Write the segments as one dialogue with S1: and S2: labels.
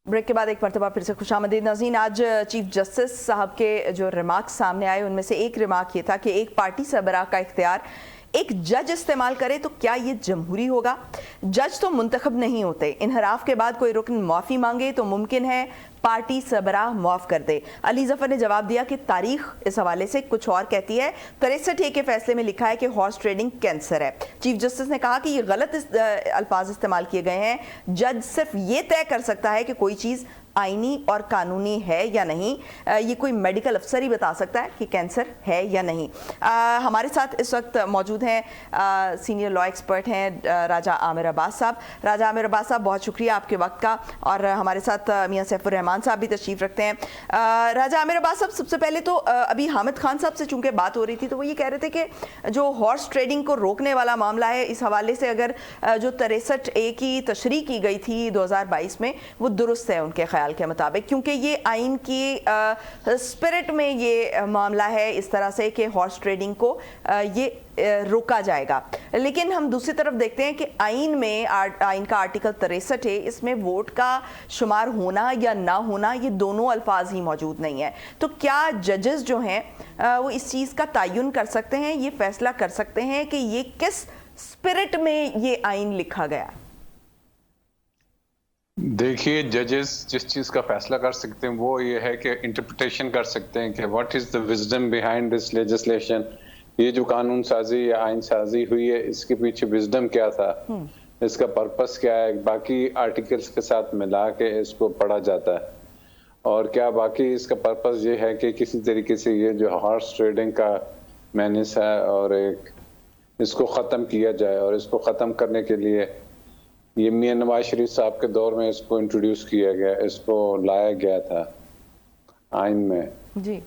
S1: Break के बाद एक मरतबा फिर से खुशामदीद नाज़रीन। आज चीफ जस्टिस साहब के जो रिमार्क्स सामने आए उनमें से एक रिमार्क ये था कि एक पार्टी सरबराह का इख्तियार एक जज इस्तेमाल करे तो क्या ये जमहूरी होगा? जज तो मुंतखब नहीं होते। इनहराफ के बाद कोई रुकन माफ़ी मांगे तो मुमकिन है पार्टी सरबराह माफ़ कर दे। अली जफर ने जवाब दिया कि तारीख इस हवाले से कुछ और कहती है। 63A के फैसले में लिखा है कि हॉर्स ट्रेडिंग कैंसर है। चीफ जस्टिस ने कहा कि ये गलत अल्फाज इस्तेमाल किए गए हैं। जज सिर्फ ये तय कर सकता है कि कोई चीज़ आईनी और कानूनी है या नहीं। ये कोई मेडिकल अफसर ही बता सकता है कि कैंसर है या नहीं। हमारे साथ इस वक्त मौजूद हैं सीनियर लॉ एक्सपर्ट हैं राजा आमिर अब्बास साहब। राजा आमिर अब्बास साहब, बहुत शुक्रिया आपके वक्त का। और हमारे साथ मियां सैफुर रहमान साहब भी तशरीफ़ रखते हैं। राजा आमिर अब्बास साहब, सबसे पहले तो अभी हामिद खान साहब से चूंकि बात हो रही थी तो वो ये कह रहे थे कि जो हॉर्स ट्रेडिंग को रोकने वाला मामला है, इस हवाले से अगर जो 63A की तशरीह की गई थी 2022 में वो दुरुस्त है उनके ख्याल के मुताबिक, क्योंकि ये आइन की स्पिरिट में ये मामला है इस तरह से कि हॉर्स ट्रेडिंग को ये रोका जाएगा। लेकिन हम दूसरी तरफ देखते हैं कि आइन में आइन का आर्टिकल 63 है, इसमें वोट का शुमार होना या ना होना ये दोनों अल्फाज ही मौजूद नहीं है। तो क्या जजेस जो हैं वो इस चीज़ का तयन कर सकते हैं, ये फैसला कर सकते हैं कि ये किस स्पिरिट में ये आइन लिखा गया?
S2: देखिए, जजेस जिस चीज का फैसला कर सकते हैं वो ये है कि इंटरप्रिटेशन कर सकते हैं कि what is the wisdom behind this legislation. ये जो कानून साजी या आइन साजी हुई है, इसके पीछे विजडम क्या था, इसका पर्पस क्या है, बाकी आर्टिकल्स के साथ मिला के इसको पढ़ा जाता है। और क्या बाकी इसका पर्पस ये है कि किसी तरीके से ये जो हॉर्स ट्रेडिंग का मैनेस है और एक इसको ख़त्म किया जाए। और इसको ख़त्म करने के लिए ये मियां नवाज शरीफ साहब के दौर में इसको इंट्रोड्यूस किया गया, इसको लाया गया था आइन में
S1: जी।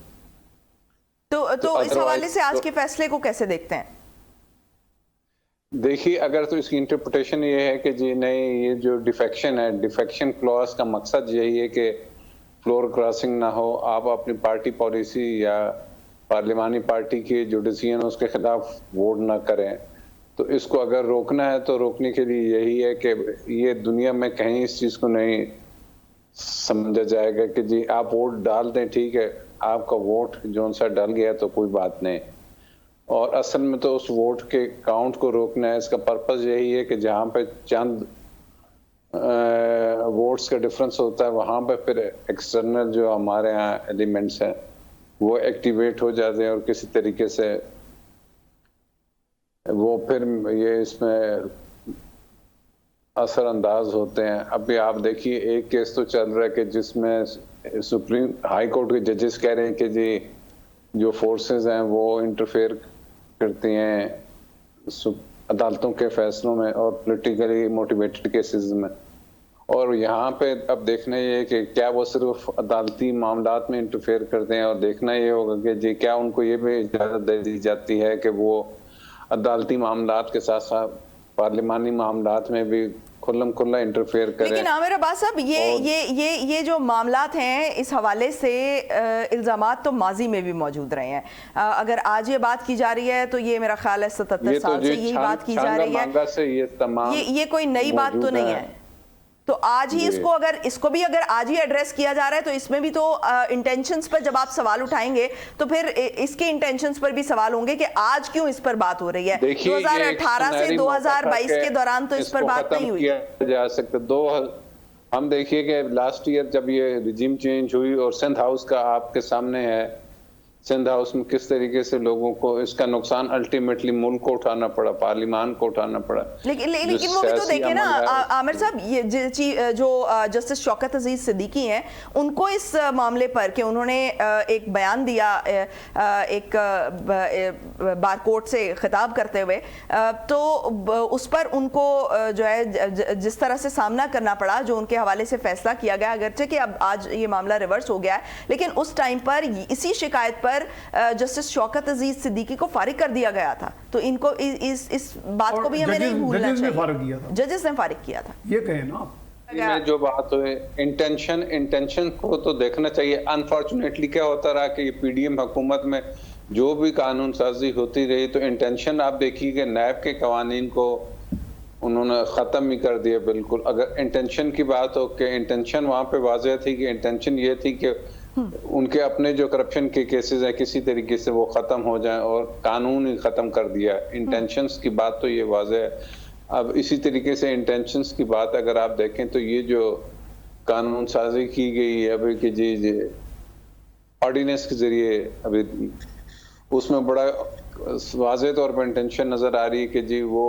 S1: तो इस हवाले से आज के फैसले को कैसे देखते हैं?
S2: देखिए, अगर तो इसकी इंटरप्रिटेशन ये है कि जी नहीं, ये जो डिफेक्शन है, डिफेक्शन क्लॉज का मकसद यही है कि फ्लोर क्रॉसिंग ना हो, आप अपनी पार्टी पॉलिसी या पार्लिमानी पार्टी के जो डिसीजन उसके खिलाफ वोट ना करें। तो इसको अगर रोकना है तो रोकने के लिए यही है कि ये दुनिया में कहीं इस चीज़ को नहीं समझा जाएगा कि जी आप वोट डाल दें, ठीक है, आपका वोट जो सा डल गया तो कोई बात नहीं। और असल में तो उस वोट के काउंट को रोकना है। इसका पर्पस यही है कि जहाँ पे चंद वोट्स का डिफरेंस होता है वहाँ पे फिर एक्सटर्नल जो हमारे यहाँ एलिमेंट्स हैं वो एक्टिवेट हो जाते हैं और किसी तरीके से वो फिर ये इसमें असरअंदाज होते हैं। अभी आप देखिए, एक केस तो चल रहा है कि जिसमें सुप्रीम हाई कोर्ट के जजेस कह रहे हैं कि जी जो फोर्सेस हैं वो इंटरफेयर करती हैं अदालतों के फैसलों में और पॉलिटिकली मोटिवेटेड केसेस में। और यहाँ पे अब देखना ये है कि क्या वो सिर्फ अदालती मामलात में इंटरफेयर करते हैं, और देखना ये होगा कि जी क्या उनको ये भी इजाज़त दे दी जाती है कि वो अदालती मामलात के साथ साथ पार्लिमानी मामलात में भी खुल्लम खुल्ला इंटरफेयर करें।
S1: लेकिन आमिर अब्बास साहब, ये जो मामलात हैं इस हवाले से इल्जामात तो माजी में भी मौजूद रहे हैं। अगर आज ये बात की जा रही है तो ये मेरा ख्याल है 77 साल से यही बात की जा रही है। ये कोई नई बात तो नहीं है। तो आज ही इसको भी अगर आज ही एड्रेस किया जा रहा है तो इसमें भी तो इंटेंशंस पर जब आप सवाल उठाएंगे तो फिर इसके इंटेंशंस पर भी सवाल होंगे कि आज क्यों इस पर बात हो रही है। 2018 से 2022 के दौरान तो इस पर बात नहीं हुई
S2: जा सकता। हम देखिए कि लास्ट ईयर जब ये रिजीम चेंज हुई और सिंध हाउस का आपके सामने है, सिंध हाउस में किस तरीके से लोगों को इसका नुकसान अल्टीमेटली मुल्क को उठाना पड़ा, पार्लिमान को उठाना पड़ा।
S1: लेकिन वो भी तो देखिए ना आमिर साहब, ये जो जस्टिस शौकत अजीज सिद्दीकी हैं उनको इस मामले पर कि उन्होंने एक बयान दिया एक बार कोर्ट से खिताब करते हुए, तो उस पर उनको जो है जिस तरह से सामना करना पड़ा, जो उनके हवाले से फैसला किया गया, अगरचे कि अब आज ये मामला रिवर्स हो गया है, लेकिन उस टाइम पर इसी शिकायत पर जस्टिस शौकत अजीज सिद्दीकी को फारिग कर दिया गया था। तो इनको इस बात को भी हमें नहीं भूलना चाहिए। जजेस ने फारिग किया था।
S3: ये कहे ना
S2: में जो बात है इंटेंशन को तो देखना चाहिए। अनफॉर्चुनेटली क्या होता रहा कि पीडीएम हुकूमत में जो भी कानून साजी होती रही तो इंटेंशन आप देखिए कि नैब के कवानीन को उन्होंने ख़त्म ही कर दिया बिल्कुल। अगर इंटेंशन की बात हो कि इंटेंशन वहाँ पे वाज़ेह थी कि इंटेंशन ये थी कि उनके अपने जो करप्शन के केसेस हैं किसी तरीके से वो ख़त्म हो जाएं और कानून ही ख़त्म कर दिया। इंटेंशंस की बात तो ये वाज़ेह है। अब इसी तरीके से इंटेंशंस की बात अगर आप देखें तो ये जो कानून साजी की गई है अभी कि जी ऑर्डिनेंस के ज़रिए अभी उसमें बड़ा वाज़ेह तौर पर इंटेंशन नज़र आ रही है कि जी वो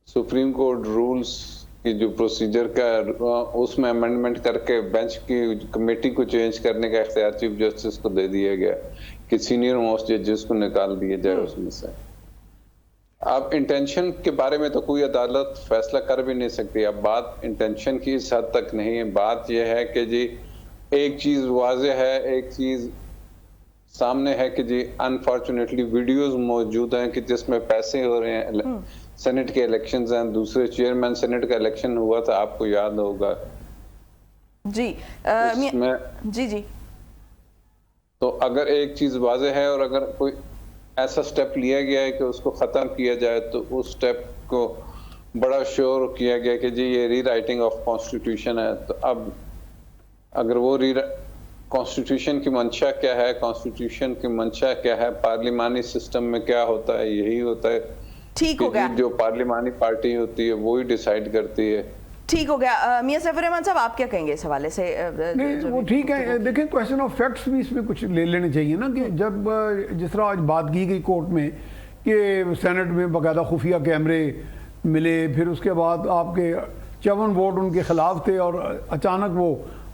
S2: सुप्रीम कोर्ट रूल्स की जो प्रोसीजर का उसमें अमेंडमेंट करके बेंच की कमेटी को चेंज करने का इख्तियार चीफ जस्टिस को दे दिया गया कि सीनियर मोस्ट जजेस को निकाल दिया जाए उसमें से। अब इंटेंशन के बारे में तो कोई अदालत फैसला कर भी नहीं सकती। अब बात इंटेंशन की इस हद तक नहीं है। बात यह है कि जी एक चीज वाज़ेह है, एक चीज सामने है कि जी अनफॉर्चुनेटली वीडियोस मौजूद हैं कि जिसमें पैसे हो रहे हैं। सेनेट के इलेक्शंस हैं, दूसरे चेयरमैन सेनेट का इलेक्शन हुआ था, आपको याद होगा
S1: जी। जी जी।
S2: तो अगर एक चीज वाज़ेह है और अगर कोई ऐसा स्टेप लिया गया है कि उसको खत्म किया जाए तो उस स्टेप को बड़ा श्योर किया गया कि जी ये रीराइटिंग ऑफ कॉन्स्टिट्यूशन है। तो अब अगर वो कॉन्स्टिट्यूशन की मंशा क्या है, कॉन्स्टिट्यूशन की मंशा क्या है, पार्लिमानी सिस्टम में क्या होता है, यही होता है।
S1: ठीक हो गया।
S2: जो पार्लिमानी पार्टी होती है वो ही डिसाइड करती है।
S1: ठीक हो गया। मियां सैफुर रहमान साहब, आप क्या कहेंगे इस हवाले से?
S3: नहीं वो ठीक है। देखें क्वेश्चन ऑफ फैक्ट्स भी इसमें कुछ ले लेने चाहिए ना कि जब जिस तरह आज बात की गई कोर्ट में कि सेनेट में बाकायदा खुफिया कैमरे मिले, फिर उसके बाद आपके 54 वोट उनके खिलाफ थे और अचानक वो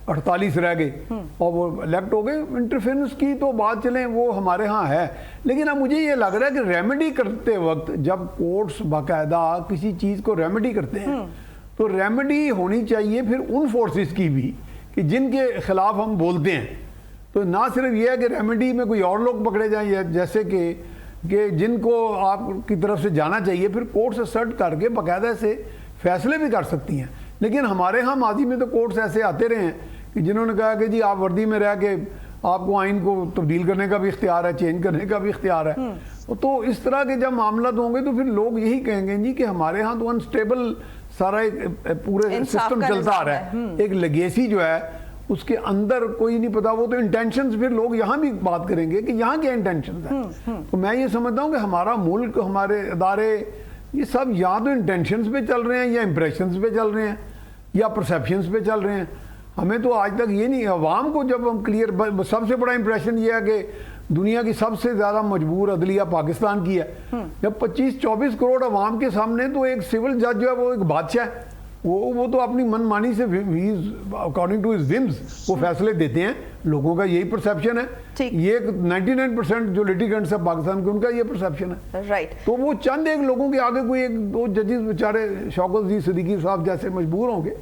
S3: 48 रह गए और वो इलेक्ट हो गए। इंटरफेरेंस की तो बात चलें वो हमारे यहाँ है, लेकिन अब मुझे ये लग रहा है कि रेमेडी करते वक्त जब कोर्ट्स बाकायदा किसी चीज़ को रेमेडी करते हैं तो रेमेडी होनी चाहिए फिर उन फोर्सेस की भी कि जिनके खिलाफ हम बोलते हैं। तो ना सिर्फ ये है कि रेमेडी में कोई और लोग पकड़े जाएं जैसे कि जिनको आपकी तरफ से जाना चाहिए, फिर कोर्ट्स असर्ट करके बाकायदा से फैसले भी कर सकती हैं। लेकिन हमारे यहाँ माजी में तो कोर्ट्स ऐसे आते रहे हैं कि जिन्होंने कहा कि जी आप वर्दी में रह के आपको आइन को तब्दील करने का भी इख्तियार है, चेंज करने का भी इख्तियार है। तो इस तरह के जब मामला होंगे तो फिर लोग यही कहेंगे जी कि हमारे यहाँ तो अनस्टेबल सारा पूरे सिस्टम चलता आ रहा है। एक लेगेसी जो है उसके अंदर कोई नहीं पता। वो तो इंटेंशंस फिर लोग यहाँ भी बात करेंगे कि यहाँ क्या इंटेंशंस हैं। तो मैं ये समझता हूँ कि हमारा मुल्क, हमारे अदारे, ये सब या तो इंटेंशंस पे चल रहे हैं या इंप्रेशंस पे चल रहे हैं या परसेप्शंस पे चल रहे हैं। हमें तो आज तक ये नहीं, अवाम को जब हम क्लियर, सबसे बड़ा इंप्रेशन ये है कि दुनिया की सबसे ज़्यादा मजबूर अदलिया पाकिस्तान की है। जब 25-24 करोड़ अवाम के सामने तो एक सिविल जज जो है वो एक बादशाह है, वो तो अपनी मनमानी से अकॉर्डिंग टू हिज विम्स वो फैसले देते हैं। लोगों का यही परसेप्शन है। ये 99% जो लिटिगेंट्स है पाकिस्तान के उनका ये परसेप्शन है।
S1: राइट। तो
S3: वो चंद एक लोगों के आगे कोई एक दो जजेस बेचारे शौकत जी सिद्दीकी साहब जैसे मजबूर होंगे,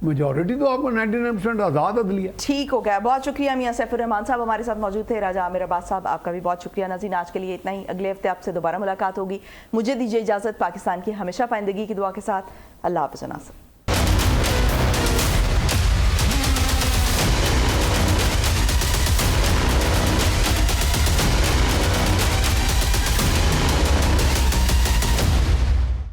S3: मेजॉरिटी तो आपको 99% आज़ाद अदलिया।
S1: ठीक हो गया। बहुत शुक्रिया मियां सैफुर रहमान साहब हमारे साथ मौजूद थे। राजा आमिर अब्बास साहब, आपका भी बहुत शुक्रिया। नाज़रीन, आज के लिए इतना ही। अगले हफ्ते आपसे दोबारा मुलाकात होगी। मुझे दीजिए इजाज़त। पाकिस्तान की हमेशा पाइंदगी की दुआ के साथ। अल्लाह हाफ़िज़।